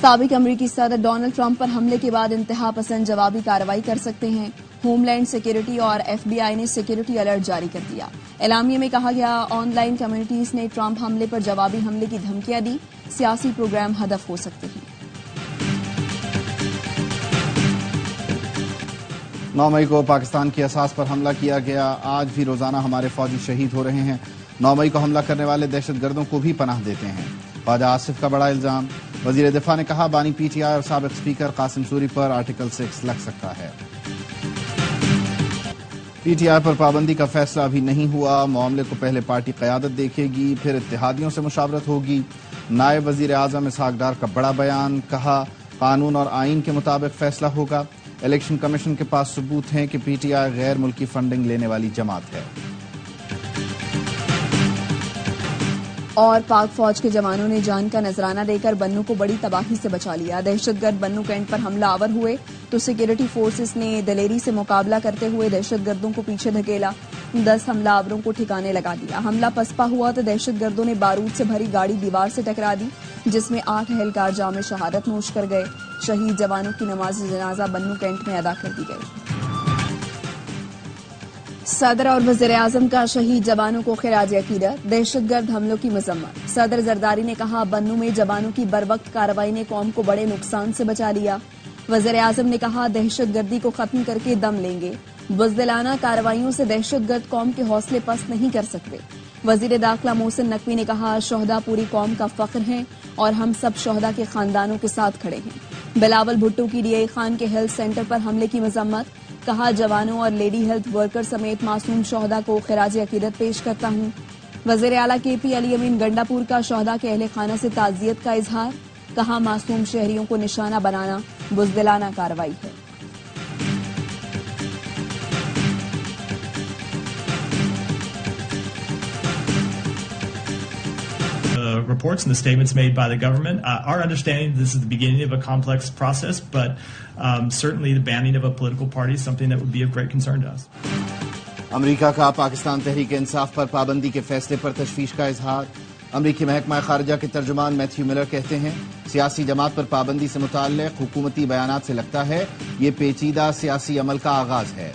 سابق امریکی صدر ڈونلڈ ٹرمپ پر حملے کے بعد انتہا پسند جوابی کارروائی کر سکتے ہیں۔ ہوم لینڈ سیکیورٹی اور ایف بی آئی نے سیکیورٹی الرٹ جاری کر دیا۔ اعلامیے میں کہا گیا آن لائن کمیونٹیز نے ٹرمپ حملے پر جوابی حملے کی دھمکیاں دی، سیاسی پروگرام ہدف ہو سکتے ہیں۔ 9 مئی کو پاکستان کی اساس پر حملہ کیا گیا، آج بھی روزانہ ہمارے فوجی شہید ہو رہے ہیں۔ 9 مئی کو حملہ کرنے والے دہشت گردوں کو بھی پناہ دیتے ہیں، خواجہ آصف کا بڑا الزام۔ وزیر دفاع نے کہا بانی پی ٹی آئی اور سابق اسپیکر قاسم سوری پر آرٹیکل 6 لگ سکتا ہے۔ پی ٹی آئی پر پابندی کا فیصلہ ابھی نہیں ہوا، معاملے کو پہلے پارٹی قیادت دیکھے گی، پھر اتحادیوں سے مشاورت ہوگی۔ نائب وزیر اعظم اسحاق ڈار کا بڑا بیان، کہا قانون اور آئین کے مطابق فیصلہ ہوگا۔ الیکشن کمیشن کے پاس ثبوت ہیں کہ پی ٹی آئی غیر ملکی فنڈنگ لینے والی جماعت ہے۔ اور پاک فوج کے جوانوں نے جان کا نذرانہ دے کر بنو کو بڑی تباہی سے بچا لیا۔ دہشت گرد بنو کینٹ پر حملہ آور ہوئے تو سیکیورٹی فورسز نے دلیری سے مقابلہ کرتے ہوئے دہشت گردوں کو پیچھے دھکیلا، 10 حملہ آوروں کو ٹھکانے لگا دیا۔ حملہ پسپا ہوا تو دہشت گردوں نے بارود سے بھری گاڑی دیوار سے ٹکرا دی، جس میں 8 اہلکار جام شہادت نوش کر گئے۔ شہید جوانوں کی نماز جنازہ بنو کینٹ میں ادا کر دی گئی۔ صدر اور وزیر اعظم کا شہید جوانوں کو خراج عقیدت، دہشت گرد حملوں کی مذمت۔ صدر زرداری نے کہا بنو میں جوانوں کی بروقت کارروائی نے قوم کو بڑے نقصان سے بچا لیا۔ وزیر اعظم نے کہا دہشت گردی کو ختم کر کے دم لیں گے، بزدلانہ کارروائیوں سے دہشت گرد قوم کے حوصلے پست نہیں کر سکتے۔ وزیر داخلہ محسن نقوی نے کہا شہداء پوری قوم کا فخر ہیں اور ہم سب شہداء کے خاندانوں کے ساتھ کھڑے ہیں۔ بلاول بھٹو کی ڈی آئی خان کے ہیلتھ سینٹر پر حملے کی مذمت، کہا جوانوں اور لیڈی ہیلتھ ورکر سمیت معصوم شہداء کو خراج عقیدت پیش کرتا ہوں۔ وزیر اعلیٰ کے پی علی امین گنڈا پور کا شہداء کے اہل خانہ سے تعزیت کا اظہار، کہا معصوم شہریوں کو نشانہ بنانا بزدلانہ کارروائی ہے۔ Reports and the statements made by the government. Our understanding this is the beginning of a complex process, but certainly the banning of a political party is something that would be of great concern to us. امریکہ کا پاکستان تحریک انصاف پر پابندی کے فیصلے پر تشویش کا اظہار۔ امریکی محکمہ خارجہ کے ترجمان میتھیو ملر کہتے ہیں سیاسی جماعت پر پابندی سے متعلق حکومتی بیانات سے لگتا ہے یہ پیچیدہ سیاسی عمل کا آغاز ہے۔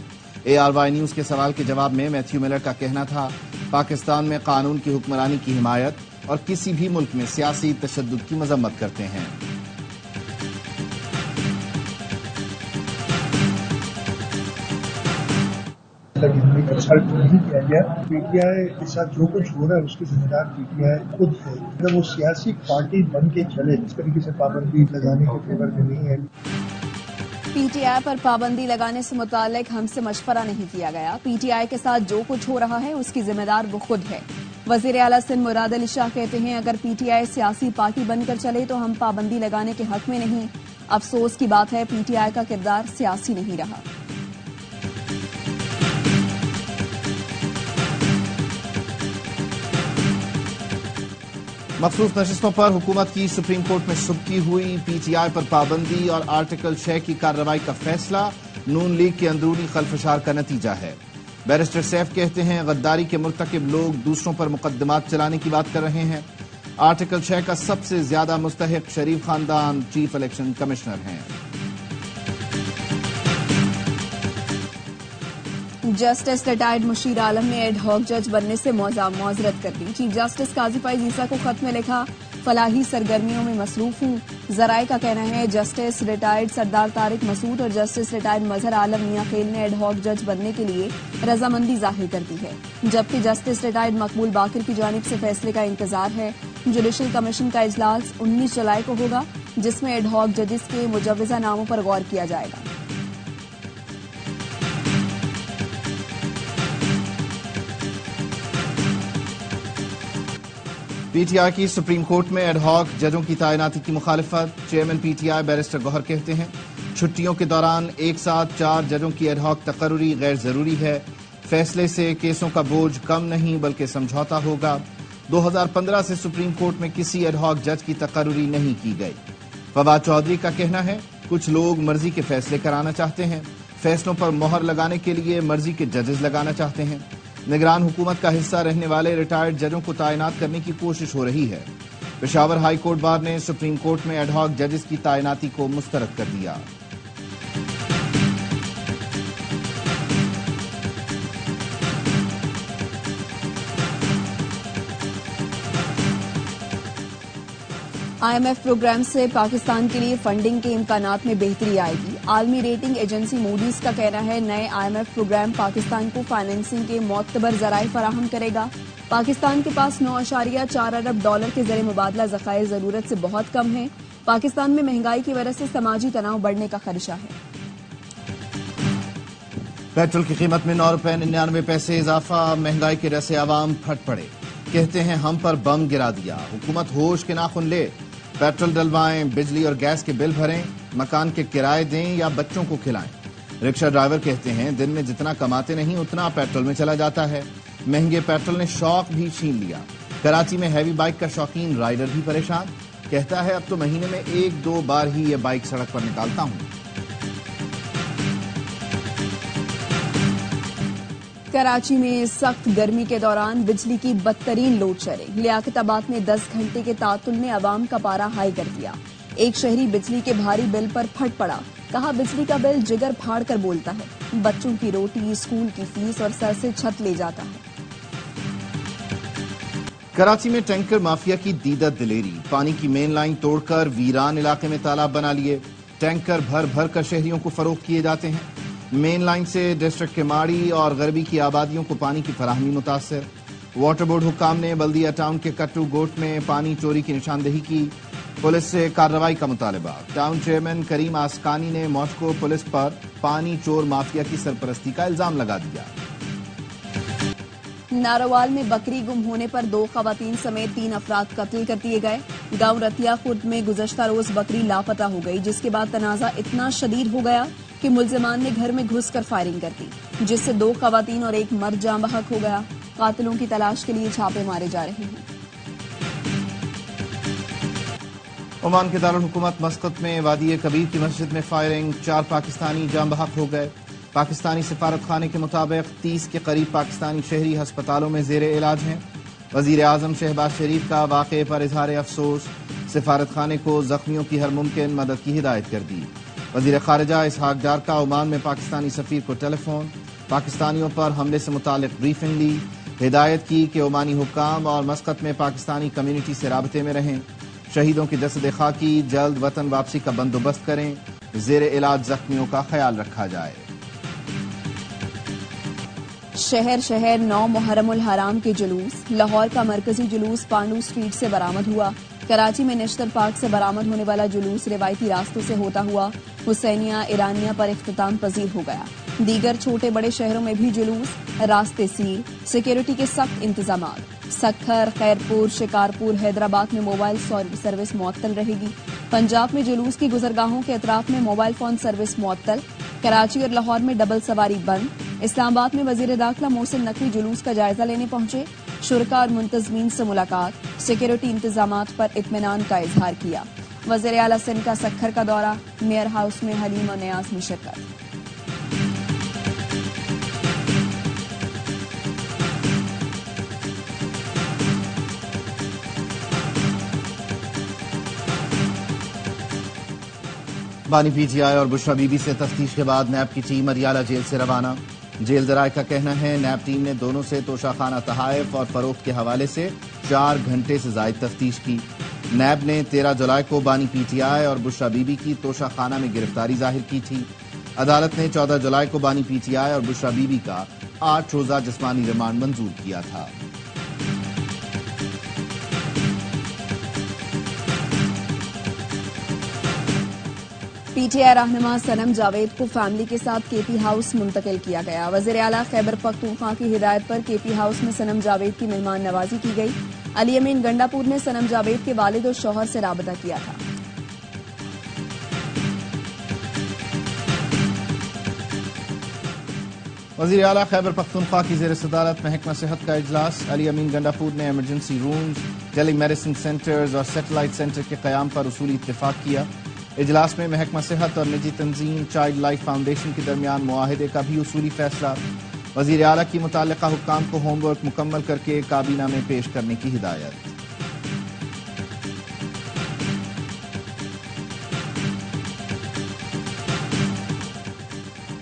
ARY نیوز کے سوال کے جواب میں میتھیو ملر کا کہنا تھا پاکستان میں قانون کی حکمرانی کی حمایت اور کسی بھی ملک میں سیاسی تشدد کی مذمت کرتے ہیں۔ کنسلٹ نہیں کیا گیا۔ پی ٹی آئی کے ساتھ جو کچھ ہو رہا ہے اس کے ذمہ دار پی ٹی آئی خود ہے۔ اگر وہ سیاسی پارٹی بن کے چلے اس طریقے سے پابندی لگانے کے فیور میں نہیں ہے۔ پی ٹی آئی پر پابندی لگانے سے متعلق ہم سے مشورہ نہیں کیا گیا۔ پی ٹی آئی کے ساتھ جو کچھ ہو رہا ہے اس کی ذمہ دار وہ خود ہے۔ وزیر اعلیٰ سندھ مراد علی شاہ کہتے ہیں اگر پی ٹی آئی سیاسی پارٹی بن کر چلے تو ہم پابندی لگانے کے حق میں نہیں۔ افسوس کی بات ہے پی ٹی آئی کا کردار سیاسی نہیں رہا۔ مخصوص نشستوں پر حکومت کی سپریم کورٹ میں سبکی ہوئی، پی ٹی آئی پر پابندی اور آرٹیکل 6 کی کارروائی کا فیصلہ نون لیگ کے اندرونی خلفشار کا نتیجہ ہے۔ بیرسٹر سیف کہتے ہیں غداری کے مرتکب لوگ دوسروں پر مقدمات چلانے کی بات کر رہے ہیں۔ آرٹیکل 6 کا سب سے زیادہ مستحق شریف خاندان چیف الیکشن کمشنر ہیں۔ جسٹس ریٹائرڈ مشیر عالم نے ایڈ ہاک جج بننے سے معذرت کر دی۔ چیف جسٹس قاضی فائز عیسیٰ کو خط میں لکھا فلاحی سرگرمیوں میں مصروف ہوں۔ ذرائع کا کہنا ہے جسٹس ریٹائرڈ سردار طارق مسعود اور جسٹس ریٹائرڈ مظہر عالم میاں خیل نے ایڈ ہاک جج بننے کے لیے رضامندی ظاہر کر دی ہے، جبکہ جسٹس ریٹائرڈ مقبول باقر کی جانب سے فیصلے کا انتظار ہے۔ جوڈیشل کمیشن کا اجلاس 19 جولائی کو ہوگا جس میں ایڈ ہاک ججز کے مجوزہ ناموں پر غور کیا جائے گا۔ پی ٹی آئی کی سپریم کورٹ میں ایڈ ہاک ججوں کی تعیناتی کی مخالفت۔ Chairman P T I barrister Gohar کہتے ہیں چھٹیوں کے دوران ایک ساتھ 4 ججوں کی ایڈ ہاک تقرری غیر ضروری ہے۔ فیصلے سے کیسوں کا بوجھ کم نہیں بلکہ سمجھوتا ہوگا۔ 2015 سے سپریم کورٹ میں کسی ایڈ ہاک جج کی تقرری نہیں کی گئی۔ فواد چودھری کا کہنا ہے کچھ لوگ مرضی کے فیصلے کرانا چاہتے ہیں، فیصلوں پر مہر لگانے کے لیے مرضی کے ججز لگانا چاہتے ہیں۔ نگران حکومت کا حصہ رہنے والے ریٹائرڈ ججوں کو تعینات کرنے کی کوشش ہو رہی ہے۔ پشاور ہائی کورٹ بار نے سپریم کورٹ میں ایڈ ہاک ججز کی تعیناتی کو مسترد کر دیا۔ IMF پروگرام سے پاکستان کے لیے فنڈنگ کے امکانات میں بہتری آئے گی۔ عالمی ریٹنگ ایجنسی موڈیز کا کہنا ہے نئے IMF پروگرام پاکستان کو فائنینسنگ کے معتبر ذرائع فراہم کرے گا۔ پاکستان کے پاس $9.4 ارب کے زر مبادلہ ذخائر ضرورت سے بہت کم ہیں۔ پاکستان میں مہنگائی کی وجہ سے سماجی تناؤ بڑھنے کا خدشہ ہے۔ پیٹرول کی قیمت میں $9.99 اضافہ، مہنگائی کے ڈر سے عوام پھٹ پڑے، کہتے ہیں ہم پر بم گرا دیا، حکومت ہوش کے ناخن لے، پیٹرول ڈلوائیں، بجلی اور گیس کے بل بھریں، مکان کے کرائے دیں یا بچوں کو کھلائیں۔ رکشہ ڈرائیور کہتے ہیں دن میں جتنا کماتے نہیں اتنا پیٹرول میں چلا جاتا ہے، مہنگے پیٹرول نے شوق بھی چھین لیا۔ کراچی میں ہیوی بائک کا شوقین رائیڈر بھی پریشان، کہتا ہے اب تو مہینے میں 1-2 بار ہی یہ بائک سڑک پر نکالتا ہوں۔ کراچی میں سخت گرمی کے دوران بجلی کی بدترین لوڈ شیڈنگ، لیاقت آباد میں 10 گھنٹے کے تعطل نے عوام کا پارا ہائی کر دیا۔ ایک شہری بجلی کے بھاری بل پر پھٹ پڑا، کہا بجلی کا بل جگر پھاڑ کر بولتا ہے، بچوں کی روٹی، اسکول کی فیس اور سر سے چھت لے جاتا ہے۔ کراچی میں ٹینکر مافیا کی دیدت دلیری، پانی کی مین لائن توڑ کر ویران علاقے میں تالاب بنا لیے، ٹینکر بھر بھر کر شہریوں کو فروخت کیے جاتے ہیں۔ مین لائن سے ڈسٹرکٹ کماڑی اور غربی کی آبادیوں کو پانی کی فراہمی متاثر۔ واٹر بورڈ حکام نے بلدیہ ٹاؤن کے کٹو گوٹ میں پانی چوری کی نشاندہی کی، پولیس سے کارروائی کا مطالبہ۔ ٹاؤن چیئرمین کریم آسکانی نے ماسکو پولیس پر پانی چور مافیا کی سرپرستی کا الزام لگا دیا۔ ناروال میں بکری گم ہونے پر 2 خواتین سمیت 3 افراد قتل کر دیے گئے۔ گاؤں رتیا خورد میں گزشتہ روز بکری لاپتہ ہو گئی، جس کے بعد تنازع اتنا شدید ہو گیا کہ ملزمان نے گھر میں گھس کر فائرنگ کر دی، جس سے 2 خواتین اور 1 مرد جاں بحق ہو گیا۔ قاتلوں کی تلاش کے لیے چھاپے مارے جا رہے ہیں۔ عمان کے دارالحکومت مسقط میں وادی کبیر کی مسجد میں فائرنگ، 4 پاکستانی جاں بحق ہو گئے۔ پاکستانی سفارت خانے کے مطابق 30 کے قریب پاکستانی شہری ہسپتالوں میں زیر علاج ہیں۔ وزیر اعظم شہباز شریف کا واقعے پر اظہار افسوس، سفارت خانے کو زخمیوں کی ہر ممکن مدد کی ہدایت کر دی۔ وزیر خارجہ اسحاق ڈار کا عمان میں پاکستانی سفیر کو ٹیلی فون، پاکستانیوں پر حملے سے متعلق بریفنگ لی، ہدایت کی کہ عمانی حکام اور مسقط میں پاکستانی کمیونٹی سے رابطے میں رہیں، شہیدوں کی جسد خاکی جلد وطن واپسی کا بندوبست کریں، زیر علاج زخمیوں کا خیال رکھا جائے۔ شہر 9 محرم الحرام کے جلوس، لاہور کا مرکزی جلوس پانڈو اسٹریٹ سے برآمد ہوا۔ کراچی میں نشتر پارک سے برآمد ہونے والا جلوس روایتی راستوں سے ہوتا ہوا حسینیہ ایرانیہ پر اختتام پذیر ہو گیا۔ دیگر چھوٹے بڑے شہروں میں بھی جلوس، راستے سیل، سیکیورٹی کے سخت انتظامات۔ سکھر، خیرپور، شکارپور، حیدرآباد میں موبائل سروس معطل رہے گی۔ پنجاب میں جلوس کی گزرگاہوں کے اطراف میں موبائل فون سروس معطل۔ کراچی اور لاہور میں ڈبل سواری بند۔ اسلام آباد میں وزیر داخلہ محسن نقوی جلوس کا جائزہ لینے پہنچے، شرکاء اور منتظمین سے ملاقات، سیکیورٹی انتظامات پر اطمینان کا اظہار کیا۔ وزیر اعلیٰ سندھ کا سکھر کا دورہ، میئر ہاؤس میں حلیم اور نیاز میں شرکت۔ بانی پی ٹی آئی اور بشرا بی بی سے تفتیش کے بعد نیب کی ٹیم اریالہ جیل سے روانہ۔ جیل ذرائع کا کہنا ہے نیب ٹیم نے دونوں سے توشہ خانہ تحائف اور فروخت کے حوالے سے 4 گھنٹے سے زائد تفتیش کی۔ نیب نے 13 جولائی کو بانی پی ٹی آئی اور بشرا بی بی کی توشہ خانہ میں گرفتاری ظاہر کی تھی۔ عدالت نے 14 جولائی کو بانی پی ٹی آئی اور بشرا بی بی کا 8 روزہ جسمانی ریمانڈ منظور کیا تھا۔ پی ٹی آئی رہنما صنم جاوید کو فیملی کے ساتھ کے پی ہاؤس منتقل کیا گیا۔ وزیر اعلیٰ خیبر پختونخوا کی ہدایت پر کے پی ہاؤس میں صنم جاوید کی مہمان نوازی کی گئی۔ علی امین گنڈاپور نے صنم جاوید کے والد اور شوہر سے رابطہ کیا تھا۔ وزیر اعلیٰ خیبر پختونخوا کی زیر صدارت محکمہ صحت کا اجلاس، علی امین گنڈاپور نے ایمرجنسی رومز، ٹیلی میڈیسن سینٹرز اور سیٹلائٹ سینٹر کے قیام پر اصولی اتفاق کیا۔ اجلاس میں محکمہ صحت اور نجی تنظیم چائلڈ لائف فاؤنڈیشن کے درمیان معاہدے کا بھی اصولی فیصلہ۔ وزیر اعلیٰ کی متعلقہ حکام کو ہوم ورک مکمل کر کے کابینہ میں پیش کرنے کی ہدایت۔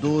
2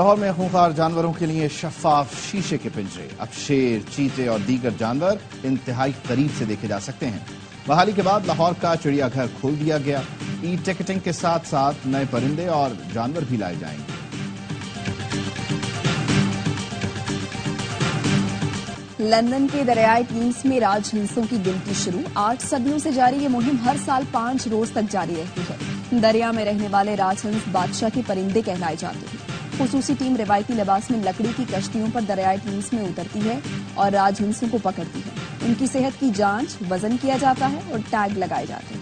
لاہور میں خونخوار جانوروں کے لیے شفاف شیشے کے پنجرے، اب شیر، چیتے اور دیگر جانور انتہائی قریب سے دیکھے جا سکتے ہیں۔ بحالی کے بعد لاہور کا چڑیا گھر کھول دیا گیا۔ ای ٹکٹنگ کے ساتھ ساتھ نئے پرندے اور جانور بھی لائے جائیں گے۔ لندن کے دریائے ٹیمز میں راج ہنسوں کی گنتی شروع۔ 8 صدیوں سے جاری یہ مہم ہر سال 5 روز تک جاری رہتی ہے۔ دریا میں رہنے والے راج ہنس بادشاہ کے پرندے کہلائے جاتے ہیں۔ خصوصی ٹیم روایتی لباس میں لکڑی کی کشتیوں پر دریائے ٹیمز میں اترتی ہے اور راج ہنسوں کو پکڑتی ہے۔ ان کی صحت کی جانچ، وزن کیا جاتا ہے اور ٹیگ لگائے جاتے ہیں۔